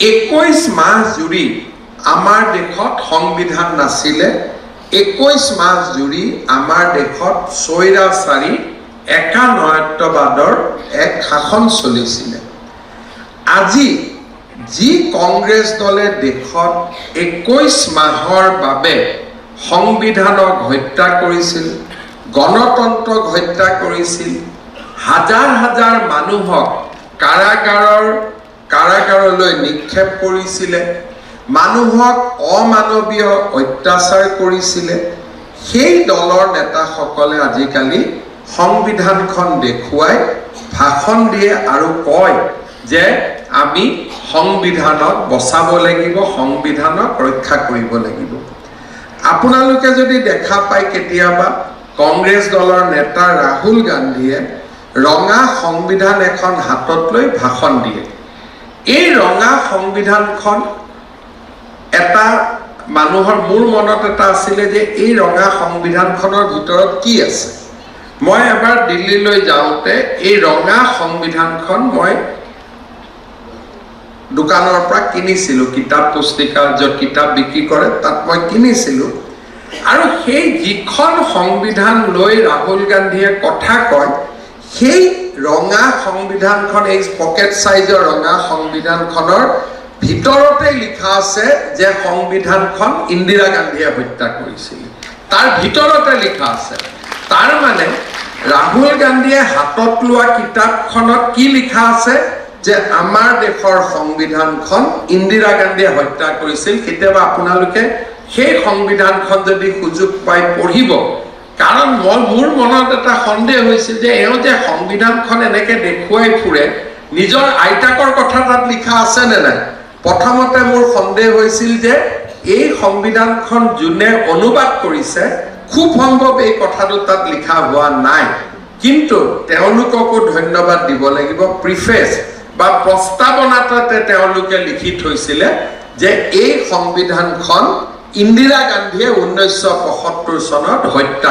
21 মাহ জুৰি আমাৰ দেশত সংবিধান নাছিলে। 21 মাহ জুৰি আমাৰ দেশত স্বৈৰাচাৰী একানয়ত্ববাদৰ এক শাসন চলিছিলে। আজি যি কংগ্ৰেছ দলে দেশত 21 মাহৰ বাবে সংবিধানক হত্যা কৰিছিল, গণতন্ত্ৰক হত্যা কৰিছিল, হাজাৰ হাজাৰ মানুহক কাৰাগাৰলৈ নিক্ষেপ কৰিছিলে, মানুহক অমানৱীয় অত্যাচাৰ কৰিছিলে, সেই দলৰ নেতাসকলে আজিকালি সংবিধানখন দেখুৱাই ভাষণ দিয়ে আৰু কয় যে আমি সংবিধানক বচাব লাগিব, সংবিধানক ৰক্ষা কৰিব লাগিব। আপোনালোকে যদি দেখা পায় কেতিয়াবা কংগ্ৰেছ দলৰ নেতা ৰাহুল গান্ধীয়ে ৰঙা সংবিধান এখন হাতত লৈ ভাষণ দিয়ে। এই ৰঙা সংবিধানখন এটা মানুহৰ মোৰ মনত এটা আছিলে যে এই ৰঙা সংবিধানখনৰ ভিতৰত কি আছে। মই এবাৰ দিল্লীলৈ যাওঁতে এই ৰঙা সংবিধানখন মই দোকানৰ পৰা কিনিছিলোঁ, কিতাপ পুস্তিকা য'ত কিতাপ বিক্ৰী কৰে তাত মই কিনিছিলোঁ। আৰু সেই যিখন সংবিধান লৈ ৰাহুল গান্ধীয়ে কথা কয়, সেই ৰঙা সংবিধানখন, এই পকেট চাইজৰ ৰঙা সংবিধানখনৰ ভিতৰতে লিখা আছে যে সংবিধানখন ইন্দিৰা গান্ধীয়ে হত্যা কৰিছিল। তাৰ ভিতৰতে লিখা আছে। তাৰ মানে ৰাহুল গান্ধীয়ে হাতত লোৱা কিতাপখনত কি লিখা আছে যে আমাৰ দেশৰ সংবিধানখন ইন্দিৰা গান্ধীয়ে হত্যা কৰিছিল। কেতিয়াবা আপোনালোকে সেই সংবিধানখন যদি সুযোগ পাই পঢ়িব, কাৰণ মোৰ মনত এটা সন্দেহ হৈছিল যে এওঁ যে সংবিধানখন এনেকে দেখুৱাই ফুৰে, নিজৰ আইতাকৰ কথা তাত লিখা আছে নে নাই। প্ৰথমতে মোৰ সন্দেহ হৈছিল যে এই সংবিধানখন যোনে অনুবাদ কৰিছে খুব সম্ভৱ এই কথাটো তাত লিখা হোৱা নাই। কিন্তু তেওঁলোককো ধন্যবাদ দিব লাগিব, প্ৰিফেচ বা প্ৰস্তাৱনাতে তেওঁলোকে লিখি থৈছিলে যে এই সংবিধানখন ইন্দিৰা গান্ধীয়ে 1975 চনত হত্যা